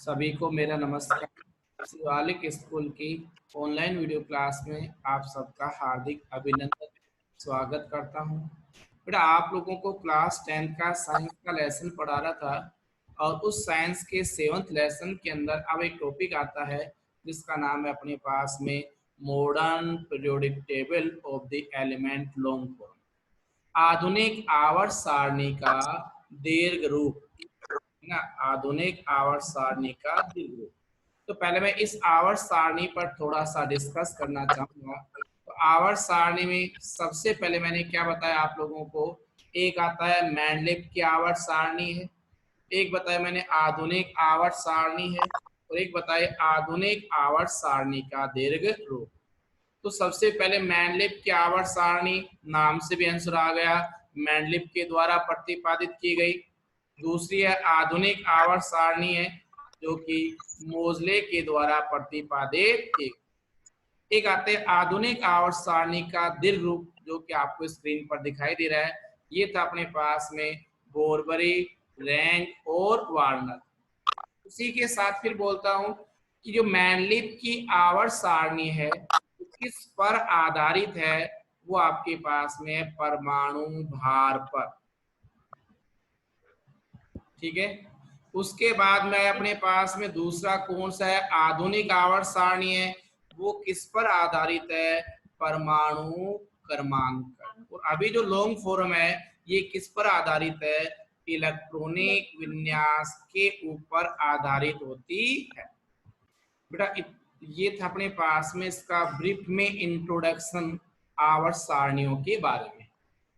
सभी को मेरा नमस्कार। शिवालिक स्कूल की ऑनलाइन वीडियो क्लास में आप सबका हार्दिक अभिनंदन, स्वागत करता हूं। बेटा, आप लोगों को क्लास 10 का साइंस का लेसन पढ़ा रहा था और उस साइंस के 7th लेसन के अंदर अब एक टॉपिक आता है जिसका नाम है अपने पास में modern periodic table of the element long form, आधुनिक आवर्त सारणी का दीर्घ रूप, है ना। आधुनिक आवर्त सारणी का दीर्घ रूप। तो पहले मैं इस आवर्त सारणी पर थोड़ा सा डिस्कस करना चाहूंगा। तो आवर्त सारणी में सबसे पहले मैंने क्या बताया आप लोगों को, एक आता है मैंडलिप की आवर्त सारणी है, एक बताया मैंने आधुनिक आवर्त सारणी है, और एक बताया आधुनिक आवर्त सारणी का दीर्घ रूप। तो सबसे पहले मैंडलिप की आवर्त सारणी, नाम से भी आंसर आ गया, मैंडलिप के द्वारा प्रतिपादित की गई। दूसरी है आधुनिक आवर्त सारणी है जो कि मोजले के द्वारा प्रतिपादित की। एक आते हैं आधुनिक आवर्त सारणी का दीर्घ रूप जो कि आपको स्क्रीन पर दिखाई दे रहा है। ये था अपने पास में बोरबरी, रैंक और वार्नर। उसी के साथ फिर बोलता हूं कि जो मैनलिप की आवर्त सारणी है किस पर आधारित है, वो आपके पास में परमाणु भार पर। ठीक है। उसके बाद में अपने पास में दूसरा कौन सा है, आधुनिक आवर्त सारणी है, वो किस पर आधारित है, परमाणु क्रमांक। और अभी जो लॉन्ग फॉर्म है ये किस पर आधारित है, इलेक्ट्रॉनिक विन्यास के ऊपर आधारित होती है। बेटा ये था अपने पास में इसका ब्रीफ में इंट्रोडक्शन आवर्त सारणियों के बारे में।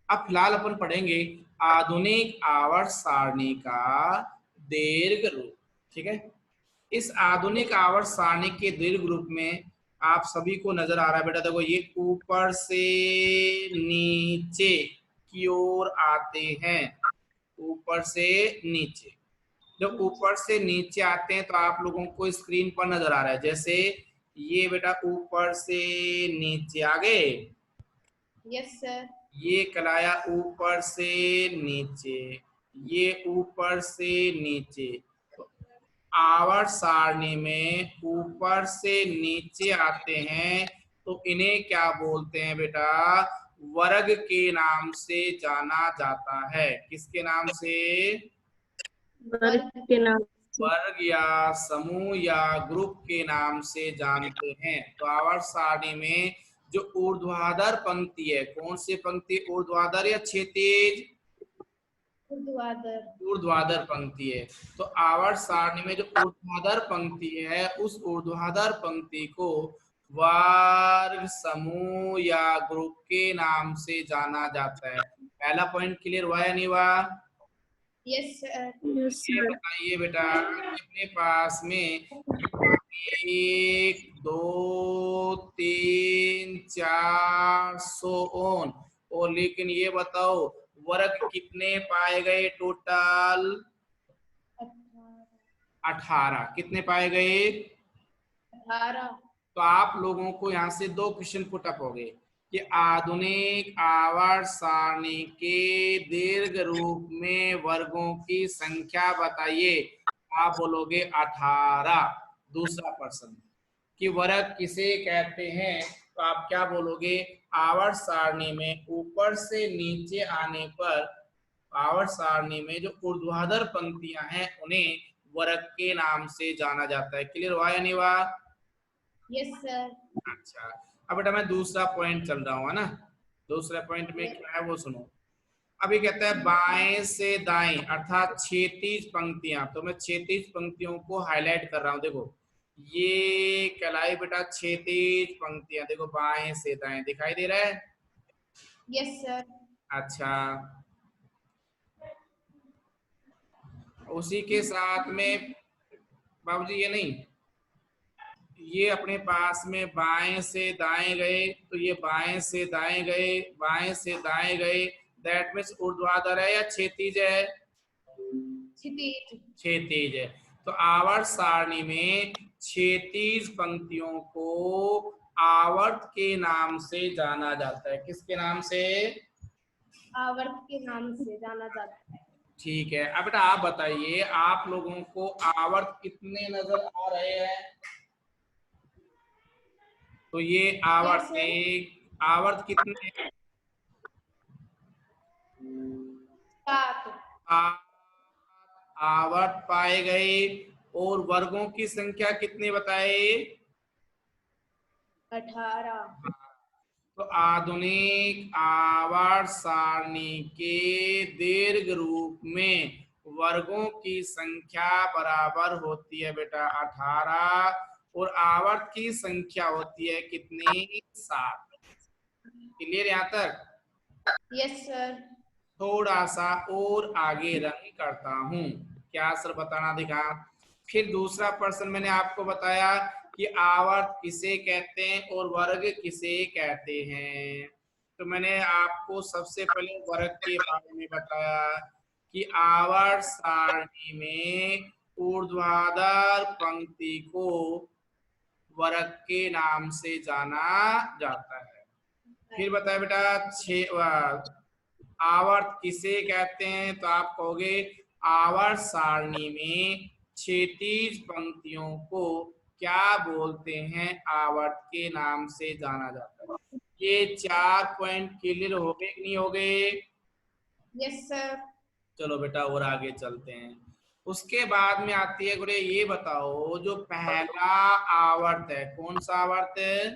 अब फिलहाल अपन पढ़ेंगे आधुनिक आवर्त सारणी का दीर्घ रूप। ठीक है। इस आधुनिक आवर्त सारणी के दीर्घ रूप में आप सभी को नजर आ रहा है बेटा, देखो ये ऊपर से नीचे की ओर आते हैं, ऊपर से नीचे। जब ऊपर से नीचे आते हैं तो आप लोगों को स्क्रीन पर नजर आ रहा है, जैसे ये बेटा ऊपर से नीचे आ गए। Yes sir. ये कलाया ऊपर से नीचे, ये ऊपर से नीचे। तो आवर्त सारणी में ऊपर से नीचे आते हैं तो इन्हें क्या बोलते हैं बेटा, वर्ग के नाम से जाना जाता है। किसके नाम से, वर्ग के नाम से। वर्ग या समूह या ग्रुप के नाम से जानते हैं। तो आवर्त सारणी में जो ऊर्ध्वाधर पंक्ति है, कौन सी पंक्ति, ऊर्ध्वाधर या क्षैतिज, ऊर्ध्वाधर। ऊर्ध्वाधर पंक्ति है। तो आवर्त सारणी में जो ऊर्ध्वाधर पंक्ति है उस ऊर्ध्वाधर पंक्ति को वर्ग, समूह या ग्रुप के नाम से जाना जाता है। पहला पॉइंट क्लियर हुआ या नहीं हुआ? Yes sir. ये बताइए बेटा कि अपने पास में 1 2 3 4 सो ऑन, और लेकिन ये बताओ वर्ग कितने पाए गए टोटल, 18। कितने पाए गए, 18। तो आप लोगों को यहाँ से 2 क्वेश्चन पुट अप हो गए कि आधुनिक आवर्त सारणी के दीर्घ रूप में वर्गों की संख्या बताइए। आप बोलोगे 18। दूसरा प्रश्न कि वर्ग किसे कहते हैं, तो आप क्या बोलोगे, आवर्त सारणी में ऊपर से नीचे आने पर आवर्त सारणी में जो ऊर्ध्वाधर पंक्तियां हैं उन्हें वर्ग के नाम से जाना जाता है। क्लियर हुआ या नहीं हुआ? Yes sir. अच्छा, अब बेटा मैं दूसरा पॉइंट चल रहा हूँ, है ना। दूसरे पॉइंट में क्या है वो सुनो। अभी कहता है बाएं से दाएं अर्थात क्षैतिज पंक्तियां। तो मैं क्षैतिज पंक्तियों को हाईलाइट कर रहा हूँ। देखो ये कहलाई बेटा क्षैतिज पंक्तियां, देखो बाएं से दाएं दिखाई दे रहा है। Yes sir. अच्छा, उसी के साथ में बाबूजी ये नहीं, ये अपने पास में बाएं से दाएं गए तो ये बाएं से दाएं गए, बाएं से दाएं गए, दैट मीन्स ऊर्ध्वाधर है या क्षैतिज है, क्षितिज। क्षैतिज है। तो आवर्त सारणी में क्षैतिज पंक्तियों को आवर्त के नाम से जाना जाता है। किसके नाम से, आवर्त के नाम से जाना जाता है। ठीक है। अब बेटा आप बताइए, आप लोगों को आवर्त कितने नजर आ रहे हैं? तो ये क्या आवर्त सर? एक, आवर्त कितने? 7। आ- आवर्त पाए गए। और वर्गों की संख्या कितनी बताए? 18। तो आधुनिक आवर्त सारणी के दीर्घ रूप में वर्गों की संख्या बराबर होती है बेटा 18, और आवर्त की संख्या होती है कितनी? 7। क्लियर यहाँ तक? Yes sir. थोड़ा सा और आगे रंग करता हूँ। क्या सर बताना दिखा? फिर दूसरा प्रश्न मैंने आपको बताया कि आवर्त किसे कहते हैं और वर्ग किसे कहते हैं। तो मैंने आपको सबसे पहले वर्ग के बारे में बताया कि आवर्त सारणी में ऊर्ध्वाधर पंक्ति को वर्ग के नाम से जाना जाता है। फिर बताया बेटा आवर्त किसे कहते हैं? तो आप कहोगे आवर्त सारणी में क्षैतिज पंक्तियों को क्या बोलते हैं? आवर्त के नाम से जाना जाता है। ये 4 पॉइंट क्लियर हो गए कि नहीं हो गए? Yes sir. चलो बेटा और आगे चलते हैं। उसके बाद में आती है गुड़े, ये बताओ जो पहला आवर्त है, कौन सा आवर्त है?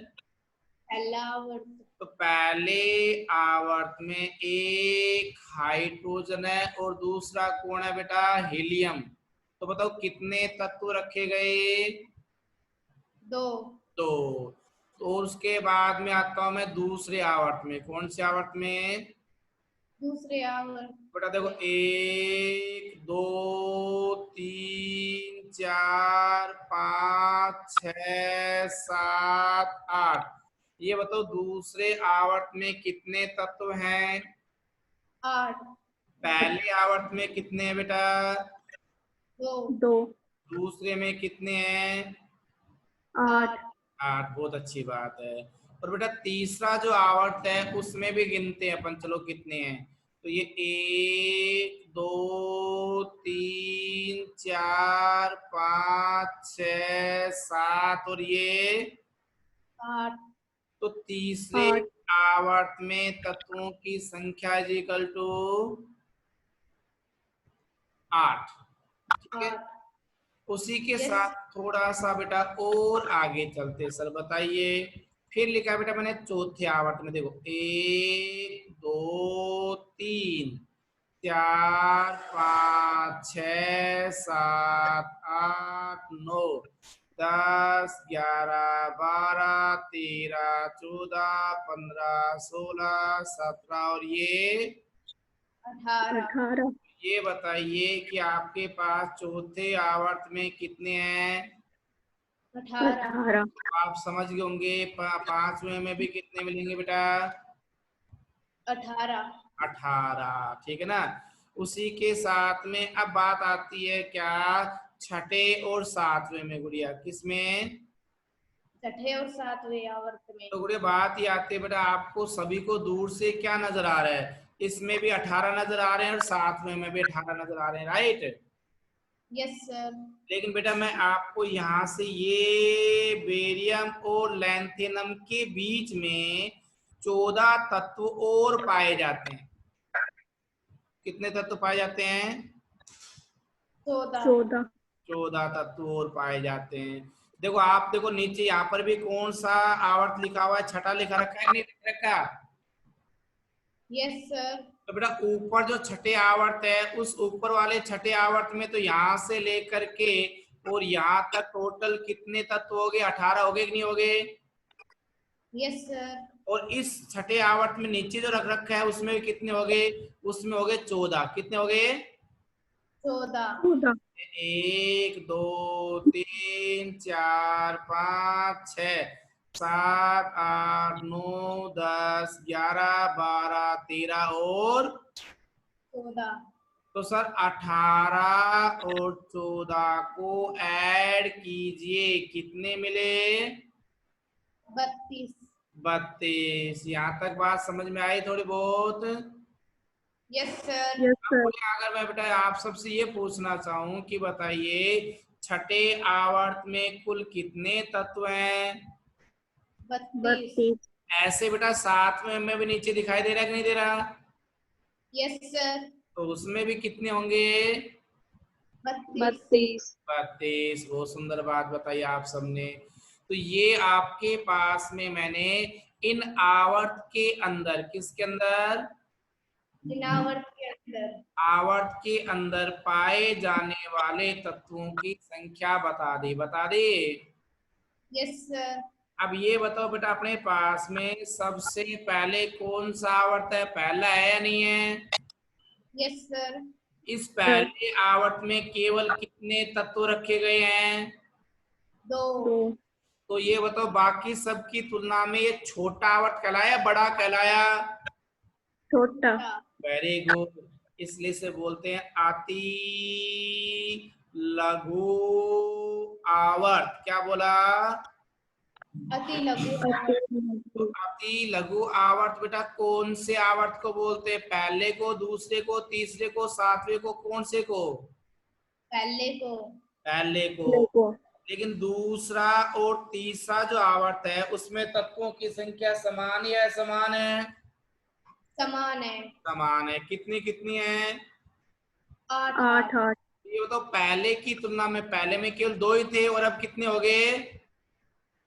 पहला आवर्त। तो पहले आवर्त में एक हाइड्रोजन है और दूसरा कौन है बेटा? हीलियम। तो बताओ कितने तत्व रखे गए? 2। तो और उसके बाद में आता हूं मैं दूसरे आवर्त में। कौन से आवर्त में? दूसरे आवर्त। बेटा देखो 1 2 3 4 5 6 7 8। ये बताओ दूसरे आवर्त में कितने तत्व हैं? 8। पहले आवर्त में कितने हैं बेटा? 2। 2। दूसरे में कितने हैं? 8। 8। बहुत अच्छी बात है। और बेटा तीसरा जो आवर्त है उसमें भी गिनते हैं अपन, चलो कितने हैं। तो ये 1 2 3 4 5 6 7 और ये 8। तो तीसरे 8। आवर्त में तत्वों की संख्या इज इक्वल टू 8। ठीक है। 8। उसी के यस। साथ थोड़ा सा बेटा और आगे चलते सर बताइए। फिर लिखा है बेटा मैंने चौथे आवर्त में, देखो 1 2 3 4 5 6 7 8 9 10 11 12 13 14 15 16 17 और ये 18। 18। ये बताइए कि आपके पास चौथे आवर्त में कितने हैं? 18। 18। आप समझ गए होंगे। पांचवें में भी कितने मिलेंगे बेटा? 18। 18। ठीक है ना। उसी के साथ में अब बात आती है क्या? छठे और सातवें में गुड़िया, किसमें? छठे और सातवें आवर्त में। तो गुड़िया बात ही आती है बेटा, आपको सभी को दूर से क्या नजर आ रहा है? इसमें भी 18 नजर आ रहे हैं और सातवें में भी 18 नजर आ रहे हैं, राइट? Yes sir. लेकिन बेटा मैं आपको यहाँ से ये बेरियम और लैंथेनम के बीच में 14 तत्व और पाए जाते हैं। कितने तत्व पाए जाते हैं? 14। 14। 14 तत्व और पाए जाते हैं। देखो आप देखो नीचे यहाँ पर भी कौन सा आवर्त लिखा हुआ है? छठा लिखा रखा है, नहीं लिख रखा? Yes sir. तो बेटा ऊपर जो छठे आवर्त है उस ऊपर वाले छठे आवर्त में तो यहाँ से लेकर के और यहाँ तक टोटल कितने तत्व हो गए? 18 हो गए कि नहीं हो गए? Yes sir. और इस छठे आवर्त में नीचे जो रख रखा है उसमें भी कितने हो गए? उसमें हो गए 14। कितने हो गए? 14। 14। 1 2 3 4 5 6 7 8 9 10 11 12 13 और 14। तो सर 18 और 14 को ऐड कीजिए, कितने मिले? 32। 32। यहाँ तक बात समझ में आई थोड़ी बहुत? Yes sir. Yes sir. अगर मैं बेटा आप सबसे ये पूछना चाहूँ कि बताइए छठे आवर्त में कुल कितने तत्व हैं? 32। 32। ऐसे बेटा साथ में भी नीचे दिखाई दे रहा है कि नहीं दे रहा? Yes sir. तो उसमें भी कितने होंगे? 32। 32। बहुत सुंदर बात बताई आप सबने। तो ये आपके पास में मैंने इन आवर्त के अंदर, किसके अंदर? आवर्त के अंदर। आवर्त के अंदर पाए जाने वाले तत्वों की संख्या बता दी, बता दी। Yes sir. अब ये बताओ बेटा अपने पास में सबसे पहले कौन सा आवर्त है? पहला है या नहीं है? Yes sir. इस पहले आवर्त में केवल कितने तत्व रखे गए हैं? 2। 2। तो ये बताओ बाकी सब की तुलना में ये छोटा आवर्त कहलाया बड़ा कहलाया? छोटा। Very good. इसलिए से बोलते हैं अति लघु आवर्त। क्या बोला? अति लघु अति आवर्त। तो लघु। अति लघु आवर्त बेटा कौन से आवर्त को बोलते हैं? पहले को, दूसरे को, तीसरे को, सातवें को, कौन से को? पहले को। पहले को। देखो। लेकिन दूसरा और तीसरा जो आवर्त है उसमें तत्वों की संख्या समान या असमान है? समान है। समान है। कितनी कितनी है? 8। 8। 8। ये बताओ पहले की तुलना में, पहले में केवल 2 ही थे और अब कितने हो गए?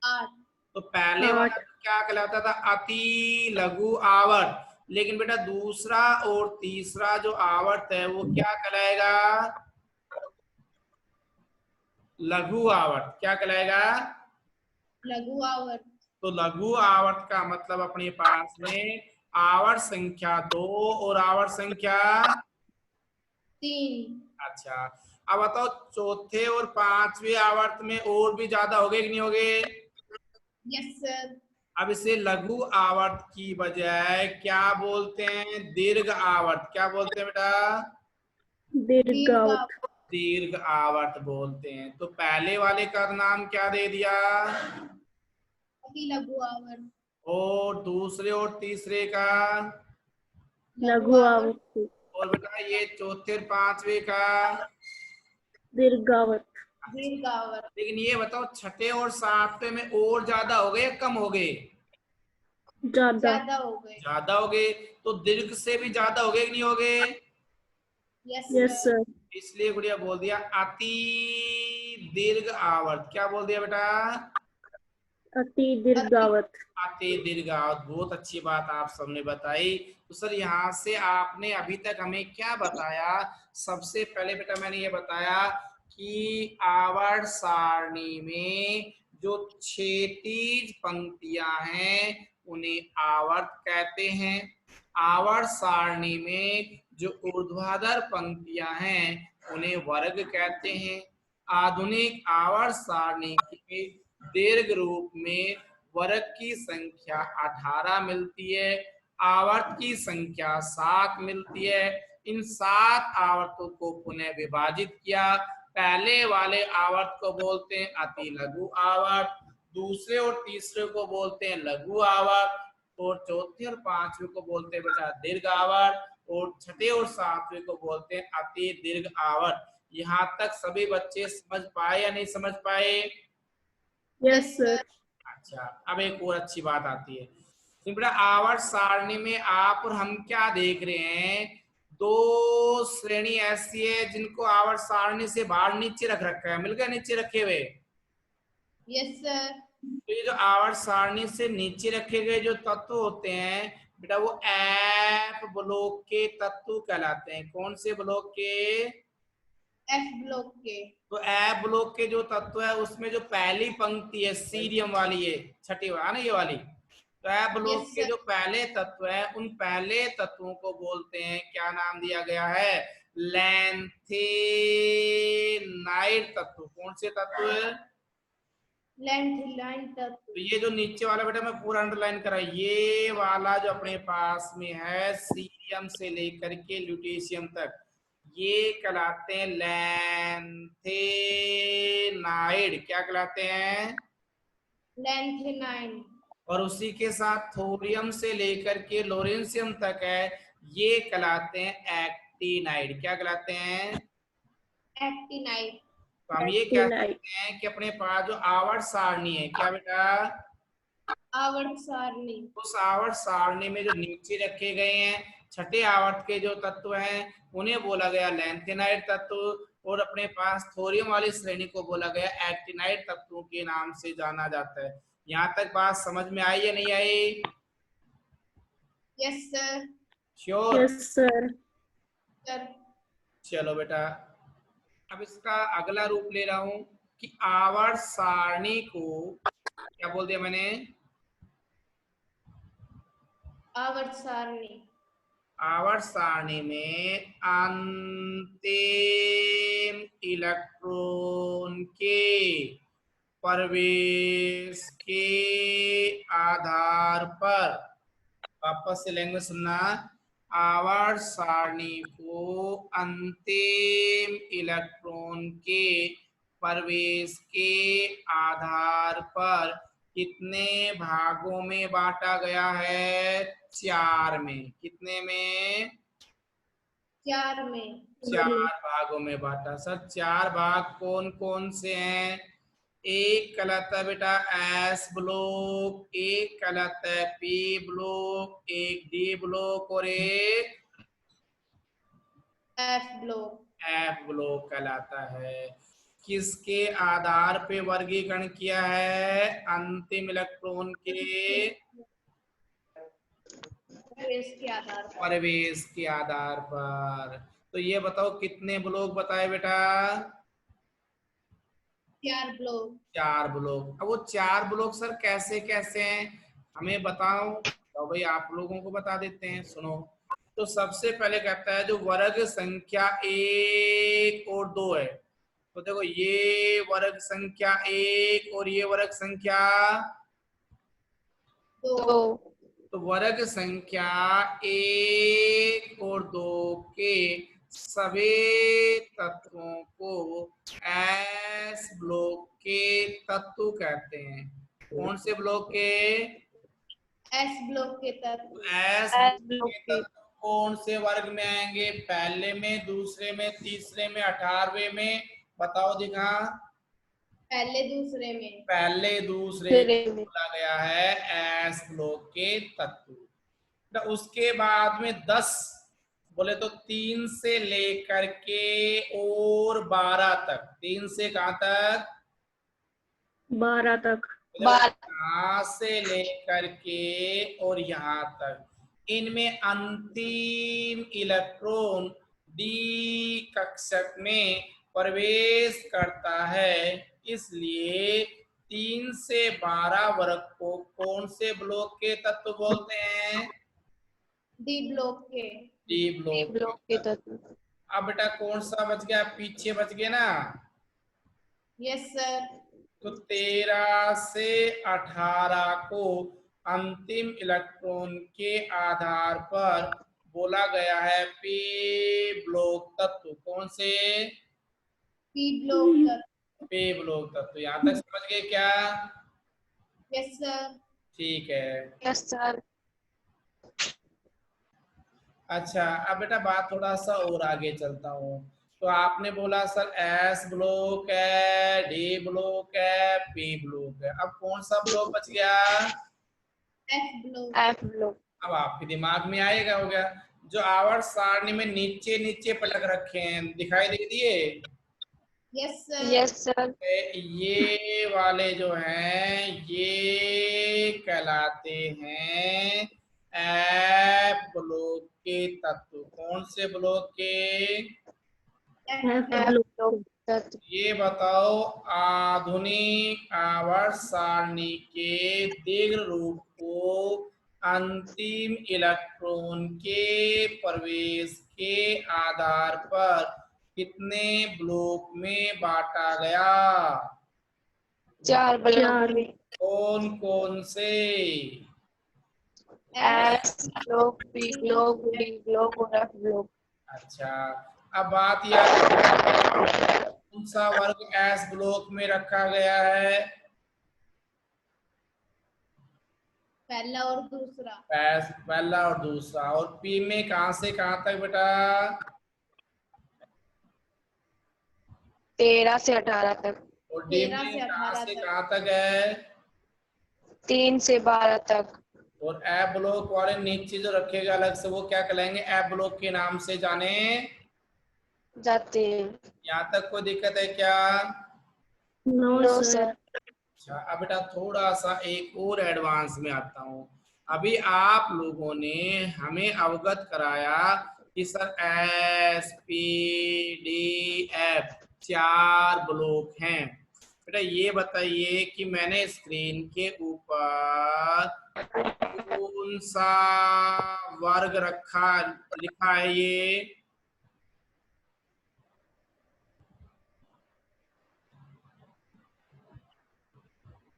8। तो पहले वाला 8। क्या कहलाता था? अति लघु आवर्त। लेकिन बेटा दूसरा और तीसरा जो आवर्त है वो क्या कहलाएगा? लघु आवर्त। क्या कहलाएगा? लघु आवर्त। तो लघु आवर्त का मतलब अपने पास में आवर्त संख्या 2 और आवर्त संख्या 3। अच्छा। अब बताओ चौथे और पांचवें आवर्त में और भी ज्यादा हो गए कि नहीं हो गए? Yes sir. अब इसे लघु आवर्त की बजाय क्या बोलते हैं? दीर्घ आवर्त। क्या बोलते हैं बेटा? दीर्घावर्त। दीर्घ आवर्त बोलते हैं। तो पहले वाले का नाम क्या दे दिया? अति लघु आवर्त। और दूसरे और तीसरे का? लघु आवर्त। और बेटा ये चौथे और पांचवे का? दीर्घावर्त। दीर्घ आवर्त। लेकिन ये बताओ छठे और सातवें में और ज्यादा हो गए, कम हो गए? ज्यादा। ज्यादा हो गए। ज्यादा हो गए। तो दीर्घ से भी ज्यादा हो गए कि नहीं हो गए? Yes yes sir. सर। इसलिए गुड़िया बोल दिया अति दीर्घ आवर्त। क्या बोल दिया बेटा? अति दीर्घावर्त। अति दीर्घ आवर्त। बहुत अच्छी बात आप सबने बताई। तो सर यहाँ से आपने अभी तक हमें क्या बताया? सबसे पहले बेटा मैंने ये बताया कि आवर्त सारणी में जो क्षैतिज पंक्तियां हैं उन्हें आवर्त कहते हैं। आवर्त सारणी में जो ऊर्ध्वाधर पंक्तियां हैं उन्हें वर्ग कहते हैं। आधुनिक आवर्त सारणी के दीर्घ रूप में वर्ग की संख्या 18 मिलती है, आवर्त की संख्या 7 मिलती है। इन 7 आवर्तों को पुनः विभाजित किया। पहले वाले आवर्त को बोलते हैं अति लघु आवर्त, दूसरे और तीसरे को बोलते हैं लघु आवर्त, और चौथे और पांचवे को बोलते हैं बेटा दीर्घ आवर्त, और छठे और सातवें को बोलते हैं अति दीर्घ आवर्त। यहाँ तक सभी बच्चे समझ पाए या नहीं समझ पाए? Yes sir. अच्छा। अब एक और अच्छी बात आती है। तो बेटा आवर्त सारणी में आप और हम क्या देख रहे हैं? 2 श्रेणी ऐसी है जिनको आवर्त सारणी से बाहर नीचे रख रखा है, मिलकर नीचे रखे हुए। Yes sir. तो ये जो आवर्त सारणी से नीचे रखे गए जो तत्व होते हैं बेटा वो एफ ब्लॉक के तत्व कहलाते हैं। कौन से ब्लॉक के? एफ ब्लॉक के। तो एफ ब्लॉक के जो तत्व है उसमें जो पहली पंक्ति है सीरियम वाली है, छठी वाला ना ये वाली, तो एफ ब्लॉक Yes, के sir. जो पहले तत्व है उन पहले तत्वों को बोलते हैं, क्या नाम दिया गया है? लैंथेनाइड तत्व। कौन से तत्व? लैंथेनाइड तत्व। तो ये जो नीचे वाला बेटा मैं पूरा अंडरलाइन करा, ये वाला जो अपने पास में है सीरियम से लेकर के ल्यूटेशियम तक, ये कहलाते हैं लैंथेनाइड। क्या कहलाते हैं? लैंथेनाइड। और उसी के साथ थोरियम से लेकर के लोरेंशियम तक है, ये कहलाते हैं एक्टिनाइड। क्या कहलाते हैं? एक्टिनाइड। तो हम ये कह एक्टिनाइड। सकते हैं कि अपने पास जो आवर्त सारणी है, क्या बेटा, आवर्त सारणी। उस आवर्त सारणी में जो नीचे रखे गए हैं छठे आवर्त के जो तत्व हैं उन्हें बोला गया लैंथेनाइड तत्व, और अपने पास थोरियम वाली श्रेणी को बोला गया एक्टिनाइड तत्वों के नाम से जाना जाता है। यहाँ तक बात समझ में आई या नहीं आई? Yes sir. Sure? Yes sir. Sir. चलो बेटा, अब इसका अगला रूप ले रहा हूं कि आवर्त सारणी को क्या बोल दिया मैंने? आवर्त सारणी। आवर्त सारणी में अंतिम इलेक्ट्रॉन के प्रवेश के आधार पर, वापस से लैंग्वेज सुनना, आवर्त सारणी को अंतिम इलेक्ट्रॉन के प्रवेश के आधार पर कितने भागों में बांटा गया है? 4 में। कितने में? 4 में। 4 भागों में बांटा। सर 4 भाग कौन कौन से हैं? एक कहलाता है बेटा एस ब्लॉक, एक कहलाता है पी ब्लॉक, एक डी ब्लॉक और एक एफ ब्लॉक। एफ ब्लॉक कहलाता है। किसके आधार पे वर्गीकरण किया है? अंतिम इलेक्ट्रॉन के प्रवेश के आधार पर। प्रवेश के आधार पर। तो ये बताओ कितने ब्लॉक बताए बेटा? 4 ब्लॉक। 4 ब्लॉक। अब वो 4 ब्लॉक सर कैसे कैसे हैं हमें बताओ। तो भाई आप लोगों को बता देते हैं, सुनो। तो सबसे पहले कहता है जो वर्ग संख्या 1 और 2 है, तो देखो ये वर्ग संख्या 1 और ये वर्ग संख्या 2। तो वर्ग संख्या 1 और 2 के सभी तत्वों को एस ब्लॉक के तत्व कहते हैं। कौन से ब्लॉक के? एस ब्लॉक के तत्व। एस ब्लॉक के तत्व कौन से वर्ग में आएंगे? पहले में, दूसरे में, तीसरे में, 18वें में? बताओ दिखा। पहले दूसरे में। पहले दूसरे में बोला गया है एस ब्लॉक के तत्व। तो उसके बाद में 10 बोले तो 3 से लेकर के और 12 तक। 3 से कहां तक? 12 तक। यहां से लेकर के और यहां तक, इनमें अंतिम इलेक्ट्रॉन डी कक्षक में प्रवेश करता है। इसलिए 3 से 12 वर्ग को कौन से ब्लॉक के तत्व बोलते हैं? डी ब्लॉक के। डी ब्लॉक के तत्व। अब बेटा कौन सा बच गया? पीछे बच गया ना। Yes sir. तो 13 से 18 को अंतिम इलेक्ट्रॉन के आधार पर बोला गया है पी ब्लॉक तत्व। कौन से? पी ब्लॉक तत्व। पी ब्लॉक तत्व। यहाँ तक समझ गए क्या? Yes sir. ठीक है। Yes sir. अच्छा अब बेटा बात थोड़ा सा और आगे चलता हूँ। तो आपने बोला सर एस ब्लॉक है, डी ब्लॉक है, पी ब्लॉक है। अब कौन सा ब्लॉक बच गया? F block. F block. अब आपके दिमाग में आएगा, हो गया। जो आवर्त सारणी में नीचे नीचे पलक रखे हैं दिखाई दे दिए? Yes sir. Yes sir. ये वाले जो हैं ये कहलाते हैं एफ ब्लॉक के तत्व। कौन से ब्लॉक के? F block. ये बताओ आधुनिक आवर्त सारणी के दीर्घ रूप को अंतिम इलेक्ट्रॉन के प्रवेश के आधार पर कितने ब्लॉक में बांटा गया? 4 ब्लॉक। कौन कौन से? S block, P block, D block और एफ ब्लॉक। अच्छा अब बात याद, कौन सा वर्ग एस ब्लॉक में रखा गया है? पहला और दूसरा। पहला और दूसरा। और पी में कहां से कहां तक बेटा? 13 से 18 तक। और डी 13 में से कहां 18 से तक। कहां तक है? 3 से 12 तक। और ए ब्लॉक वाले नीचे जो रखेगा अलग से, वो क्या कहलाएंगे? ए ब्लॉक के नाम से जाने जाते हैं। यहाँ तक कोई दिक्कत है क्या? No sir. अच्छा, अब बेटा थोड़ा सा एक और एडवांस में आता हूँ। अभी आप लोगों ने हमें अवगत कराया कि sir S P D F 4 block हैं। बेटा ये बताइए कि मैंने स्क्रीन के ऊपर कौन सा वर्ग लिखा है? ये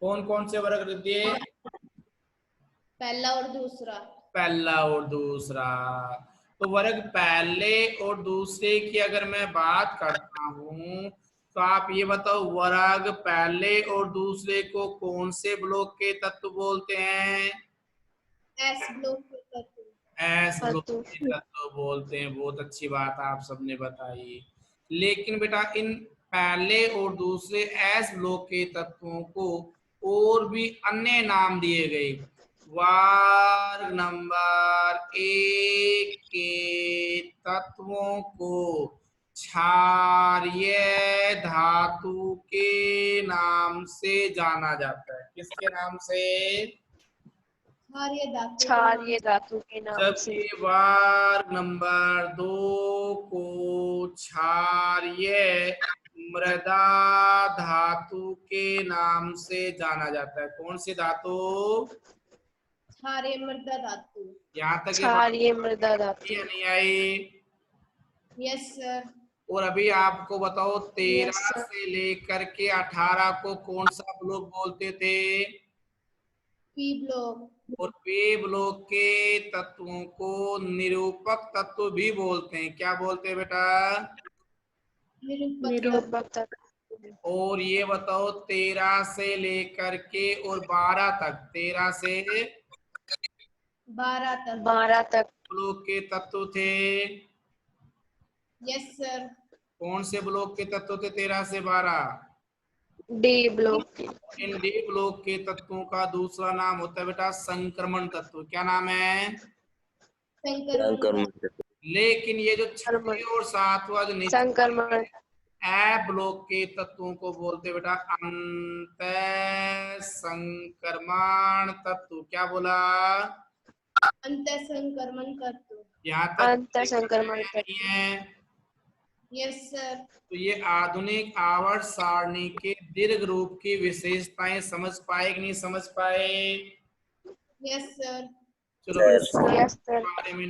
कौन कौन से वर्ग दिए? पहला और दूसरा। पहला और दूसरा। तो वर्ग पहले और दूसरे की अगर मैं बात करता हूं, तो आप ये बताओ वर्ग पहले और दूसरे को कौन से ब्लॉक के तत्व बोलते हैं? एस ब्लॉक के तत्व। एस ब्लॉक के तत्व बोलते हैं। बहुत अच्छी बात आप सबने बताई। लेकिन बेटा इन पहले और दूसरे एस ब्लॉक के तत्वों को और भी अन्य नाम दिए गए। वर्ग नंबर 1 के तत्वों को क्षारीय धातु के नाम से जाना जाता है। किसके नाम से? क्षारीय धातु के नाम से। जबकि वर्ग नंबर 2 को क्षारीय मृदा धातु के नाम से जाना जाता है। कौन सी धातु? क्षारीय मृदा धातु। यहाँ तक क्षारीय मृदा धातु। ये नहीं आई? Yes sir. और अभी आपको बताओ 13 Yes, sir. से लेकर के 18 को कौन सा ब्लॉक बोलते थे? P block. और पे ब्लॉक के तत्वों को निरूपक तत्व भी बोलते हैं। क्या बोलते हैं बेटा? निरूपक तत्व। और ये बताओ 13 से लेकर के और 12 तक, 13 से 12 तक। ब्लॉक के तत्व थे। Yes sir. कौन से ब्लॉक के तत्व थे 13 से 12? डी ब्लॉक के। इन डी ब्लॉक के तत्वों का दूसरा नाम होता है बेटा संक्रमण तत्व। क्या नाम है? संक्रमण। लेकिन ये जो 6वें और 7वां जो नीचे संक्रमण। ए ब्लॉक के तत्वों को बोलते बेटा अंत संक्रमण तत्व। क्या बोला? अंत संक्रमण तत्व। यहाँ तक अंत संक्रमण नहीं तत्व। है? Yes sir. तो ये आधुनिक आवर्त सारणी के दीर्घ रूप की विशेषताएं समझ पाए कि नहीं समझ पाए? Yes sir. चलो यस सर। बारे में